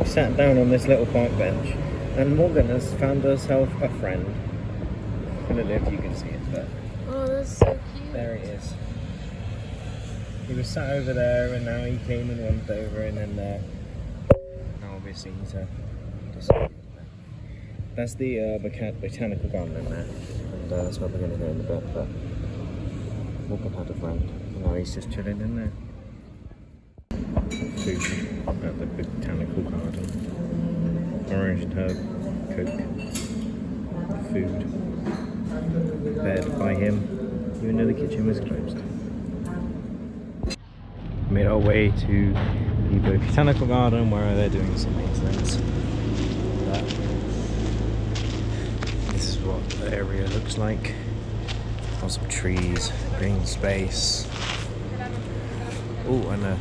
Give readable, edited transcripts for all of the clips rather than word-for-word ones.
sat down on this little park bench, and Morgan has found herself a friend. I don't know if you can see it, but oh, that's so cute. there he is. He was sat over there, and now he came and went over, and then there. Now obviously he's just. That's the botanical garden in there, and that's where we're going to go in a bit. But Morgan had a friend, and now he's just chilling in there. Food at the botanical garden. Orange and herb, Coke, food, bed by him, even though the kitchen was closed. Made our way to the botanical garden where they're doing some maintenance. This is what the area looks like. Lots of trees, green space. Oh, and a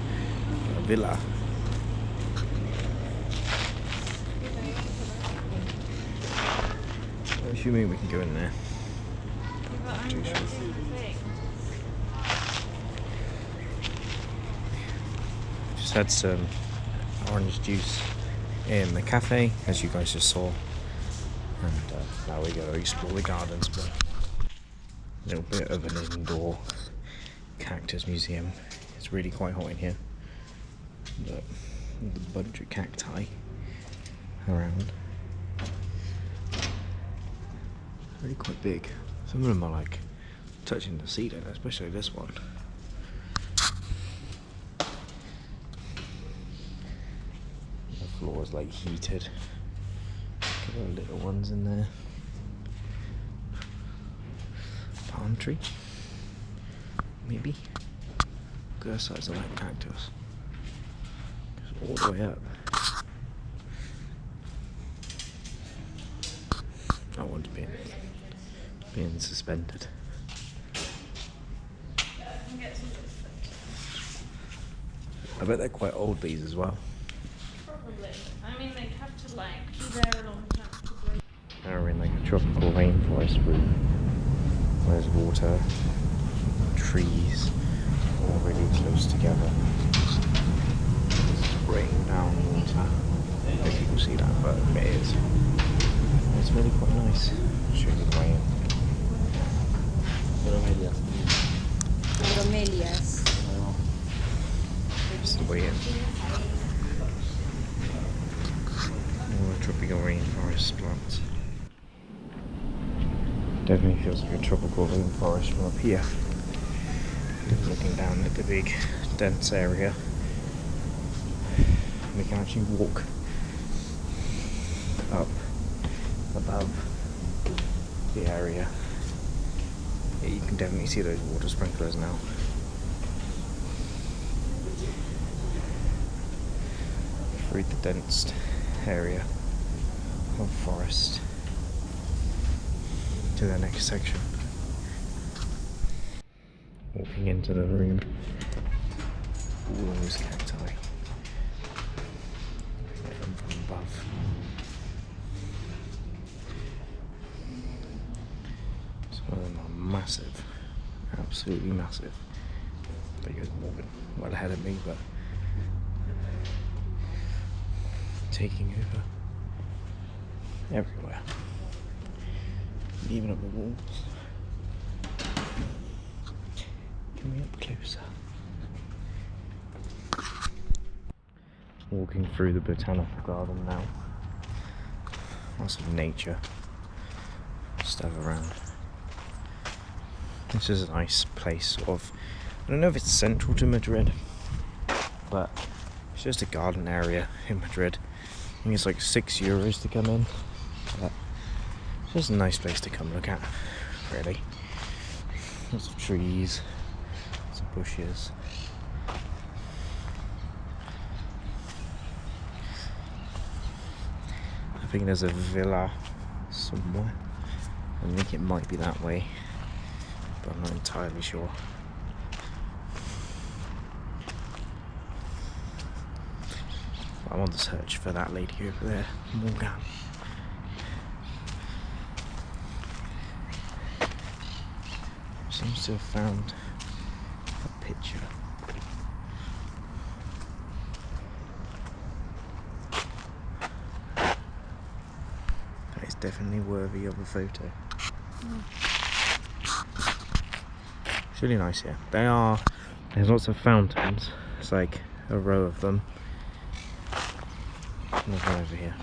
villa. What do you mean we can go in there? Just had some orange juice in the cafe, as you guys just saw. And now we go explore the gardens. But a little bit of an indoor cactus museum. It's really quite hot in here. But with a bunch of cacti around. Really quite big. Some of them are like touching the ceiling, especially this one. The floor is like heated. A couple of little ones in there. Palm tree, maybe. Look at the size of that cactus. All the way up. That one's being suspended. I bet they're quite old, these as well. Probably. I mean, they have to like be there a long time to grow. Now we're in like a tropical rainforest room. There's water, trees, all really close together. Rain down water. I don't know if you can see that, but it is. It's really quite nice. I'll show you the way in. Bromelias. This is the way in. All the tropical rainforest plants. Definitely feels like a tropical rainforest from up here. Looking down at the big, dense area. We can actually walk up above the area. Yeah, you can definitely see those water sprinklers now. Through the dense area of forest to the next section. Walking into the room. All those cacti. From above. Some of them are massive, absolutely massive. I think it was Morgan well ahead of me, but taking over everywhere, even up the walls. Coming up closer. Walking through the botanical garden now. Lots of nature stuff around. This is a nice place, sort of. I don't know if it's central to Madrid, but it's just a garden area in Madrid. I think it's like €6 to come in. But it's just a nice place to come look at, really. Lots of trees, some bushes. I think there's a villa somewhere. I think it might be that way, but I'm not entirely sure. I'm on the search for that lady over there, Morgan. Seems to have found a picture. definitely worthy of a photo. It's really nice here. There's lots of fountains. It's like a row of them. There's one over here.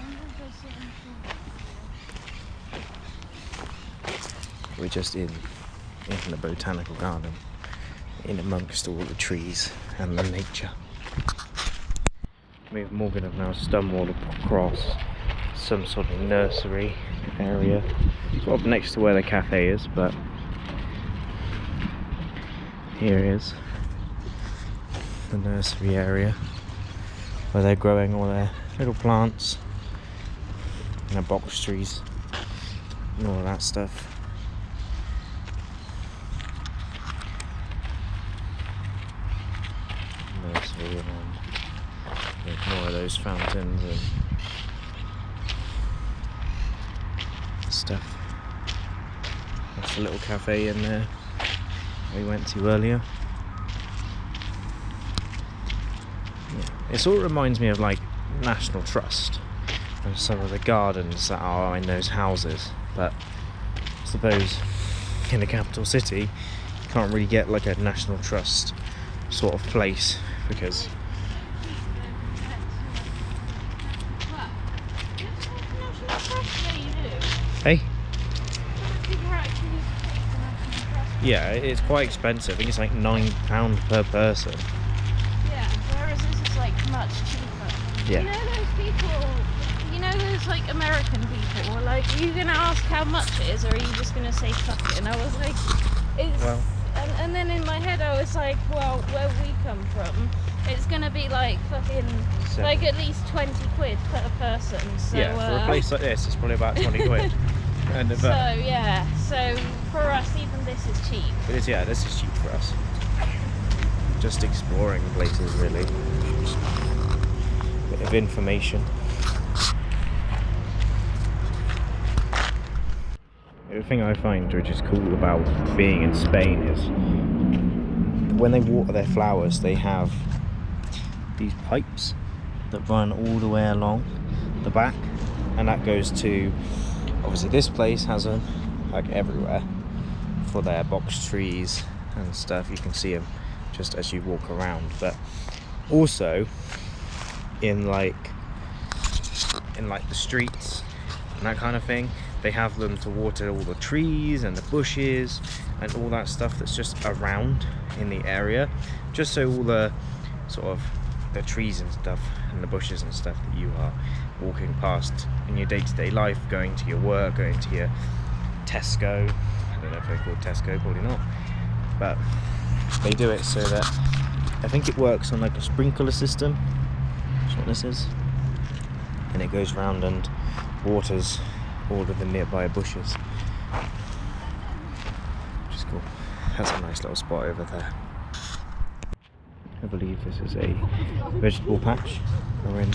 We're just in the botanical garden, in amongst all the trees and the nature. Me and Morgan have now stumbled across some sort of nursery area, sort of next to where the cafe is, but here is the nursery area where they're growing all their little plants and their box trees and all of that stuff. Nursery, and there's more of those fountains and stuff. That's a little cafe in there we went to earlier. Yeah. It sort of reminds me of like National Trust and some of the gardens that are in those houses, but I suppose in the capital city you can't really get like a National Trust sort of place because hey? Yeah, it's quite expensive. I think it's like £9 per person. Yeah, whereas this is like much cheaper. Yeah. You know those people, you know those like American people, who are like, are you going to ask how much it is or are you just going to say fuck it? And I was like, it's... Well, and then in my head I was like, well, where we come from, it's going to be like fucking, like at least 20 quid per person. So, yeah, for a place like this, it's probably about 20 quid. So yeah, so for us even this is cheap. It is, yeah, this is cheap for us. Just exploring places really. Bit of information. The thing I find which is cool about being in Spain is when they water their flowers they have these pipes that run all the way along the back, and that goes to, obviously this place has them like everywhere for their box trees and stuff. You can see them just as you walk around, but also in like the streets and that kind of thing, they have them to water all the trees and the bushes and all that stuff that's just around in the area, just so all the sort of the trees and stuff and the bushes and stuff that you are walking past in your day-to-day life, going to your work, going to your Tesco. I don't know if they're called Tesco, probably not, but they do it so that I think it works on like a sprinkler system. That's what this is, and it goes round and waters all of the nearby bushes, which is cool. That's a nice little spot over there. I believe this is a vegetable patch. We're in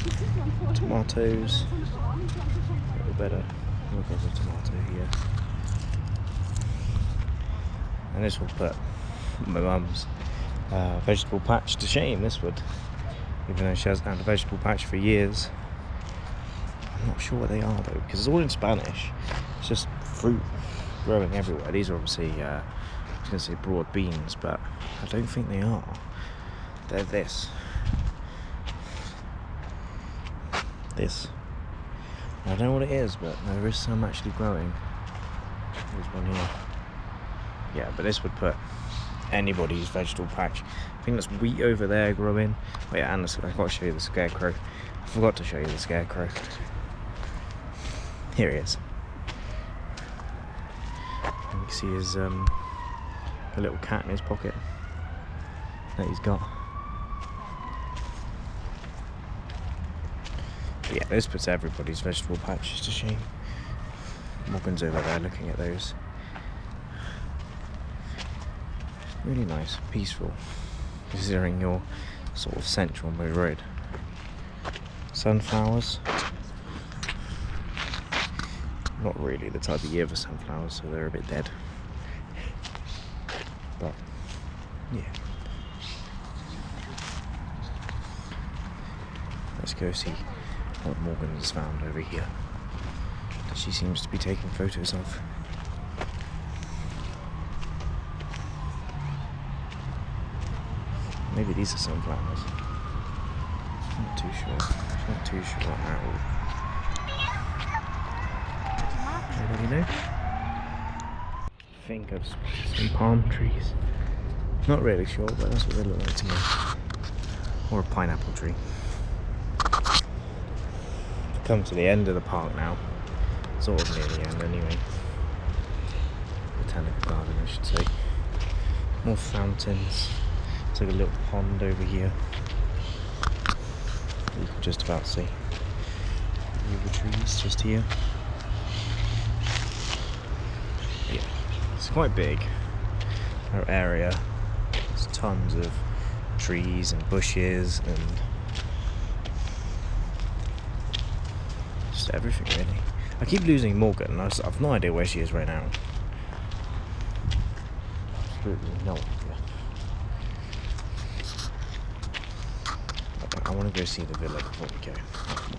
tomatoes. A little better look at the tomato here. And this will put my mum's vegetable patch to shame, this would. Even though she hasn't had a vegetable patch for years. I'm not sure what they are though, because it's all in Spanish. It's just fruit growing everywhere. These are obviously, I was going to say broad beans, but I don't think they are. They're this. I don't know what it is, but there is some actually growing. There's one here. Yeah, but this would put anybody's vegetable patch. I think there's wheat over there growing. Oh yeah, and I've got to show you the scarecrow. I forgot to show you the scarecrow. Here he is. You can see his a little cat in his pocket that he's got. But yeah, this puts everybody's vegetable patches to shame. Morgan's over there looking at those. Really nice, peaceful, considering you're sort of central Madrid. Sunflowers. Not really the type of year for sunflowers, so they're a bit dead. But yeah. Let's go see what Morgan has found over here to she seems to be taking photos of. Maybe these are sunflowers. Not too sure. Not too sure at all. Anybody know? I think I've spotted some palm trees. Not really sure, but that's what they look like to me. Or a pineapple tree. We've come to the end of the park now. Sort of near the end anyway. Botanical garden, I should say. More fountains. It's like a little pond over here. You can just about see. River trees just here. Yeah, it's quite big. Our area. There's tons of trees and bushes and just everything really. I keep losing Morgan. I've no idea where she is right now. Absolutely no idea. I want to go see the villa before we go.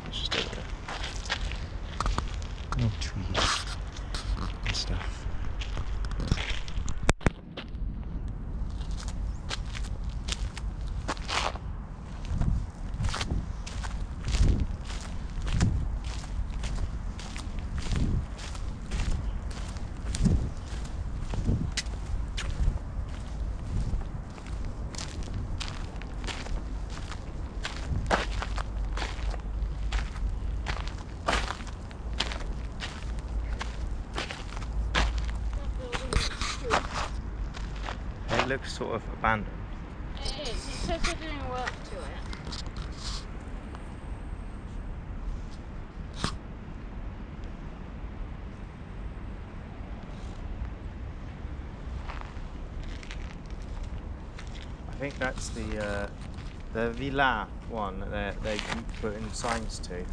It's just over there. More trees and stuff. It looks sort of abandoned. It is. It says they're doing work to it. I think that's the villa one that they put in signs to.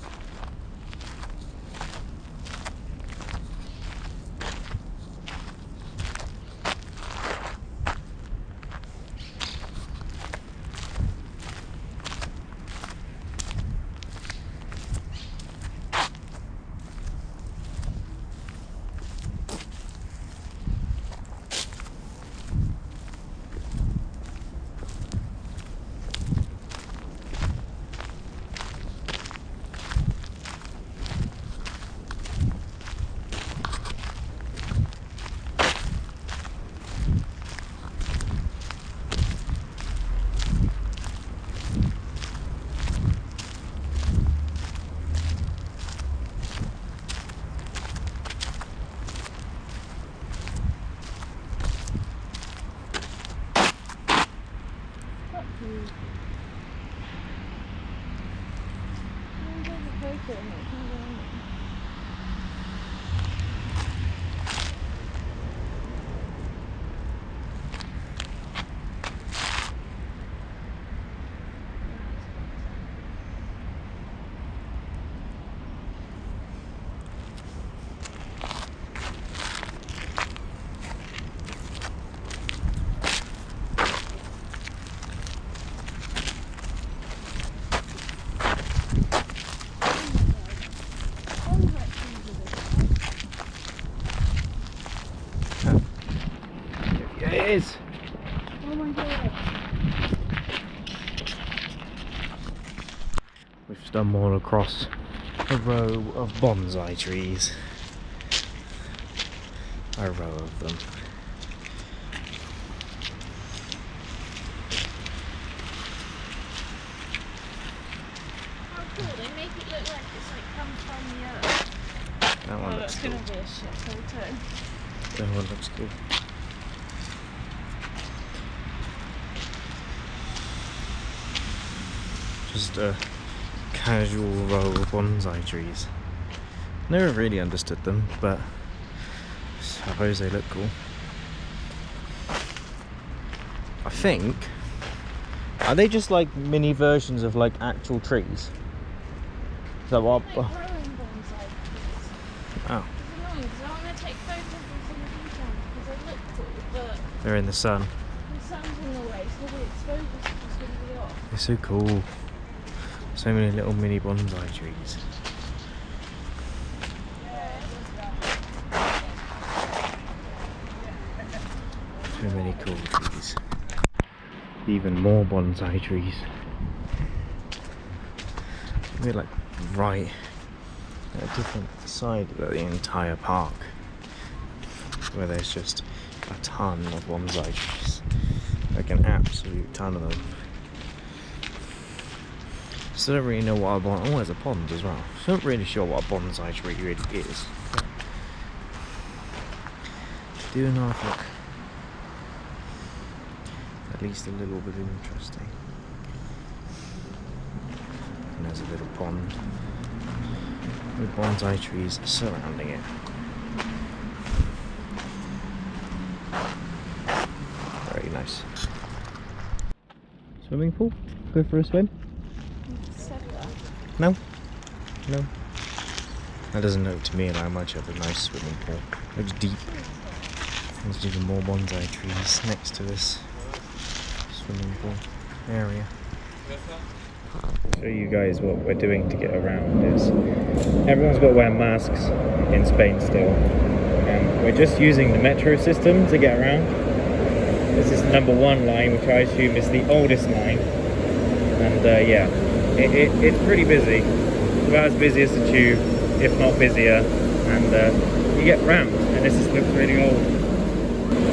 It is. Oh my god. We've stumbled across a row of bonsai trees. A row of them. How cool. They make it look like it's like come from the earth. That one looks that's cool. gonna be a shit photo. That one looks cool. Just a casual row of bonsai trees. Never really understood them, but I suppose they look cool. I think, are they just like mini versions of like actual trees? Is that what? Like growing bonsai trees. Oh, It's annoying because I want to take photos of some of these ones because they look cool, but they're in the sun. the sun's in the way, so the exposure's just going to be off. They're so cool. So many little mini bonsai trees. So many cool trees. Even more bonsai trees. We're like right at a different side of the entire park, where there's just a ton of bonsai trees. Like an absolute ton of them. Still don't really know what a bonsai... Oh, there's a pond as well. So I'm not really sure what a bonsai tree really is. Do not look at least a little bit interesting. And there's a little pond with bonsai trees surrounding it. Very nice. Swimming pool? Go for a swim? No? No. That doesn't look to me like much of a nice swimming pool. Looks deep. There's even more bonsai trees next to this swimming pool area. Show you guys what we're doing to get around is everyone's got to wear masks in Spain still, and we're just using the metro system to get around. This is number 1 line, which I assume is the oldest line, and yeah, it's pretty busy. It's about as busy as the tube, if not busier, and you get round, and this just looks really old.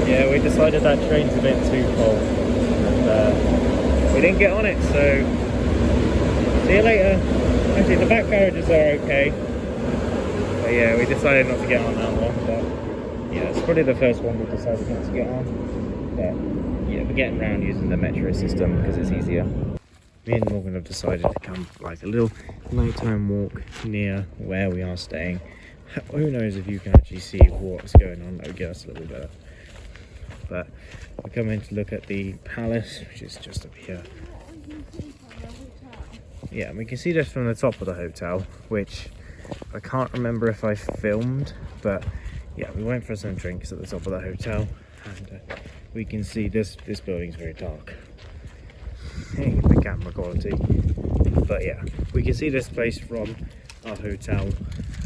Yeah, we decided that train's a bit too full, and we didn't get on it, so see you later. Actually, the back carriages are okay, but yeah, we decided not to get on that one. But yeah, it's probably the first one we decided not to get on. But yeah, we're getting around using the metro system because it's easier. Me and Morgan have decided to come for like a little nighttime walk near where we are staying. Who knows if you can actually see what's going on? That would get us a little better. But we're coming to look at the palace, which is just up here. Yeah, and we can see this from the top of the hotel, which I can't remember if I filmed, but yeah, we went for some drinks at the top of the hotel, and we can see this building's very dark. The camera quality, but yeah, we can see this place from our hotel,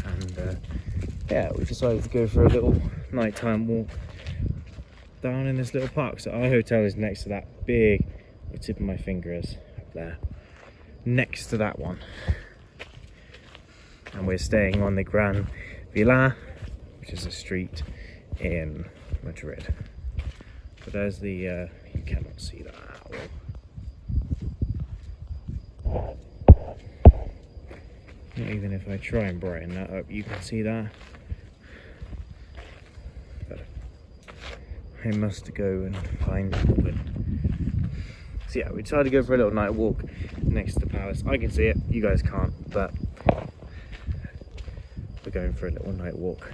and yeah, we decided to go for a little nighttime walk down in this little park. So our hotel is next to that big, the tip of my finger is up there, next to that one, and we're staying on the Gran Villa, which is a street in Madrid. But there's the you cannot see that at all. Not even if I try and brighten that up, you can see that. But I must go and find Morgan. So yeah, we decided to go for a little night walk next to the palace. I can see it, you guys can't, but we're going for a little night walk.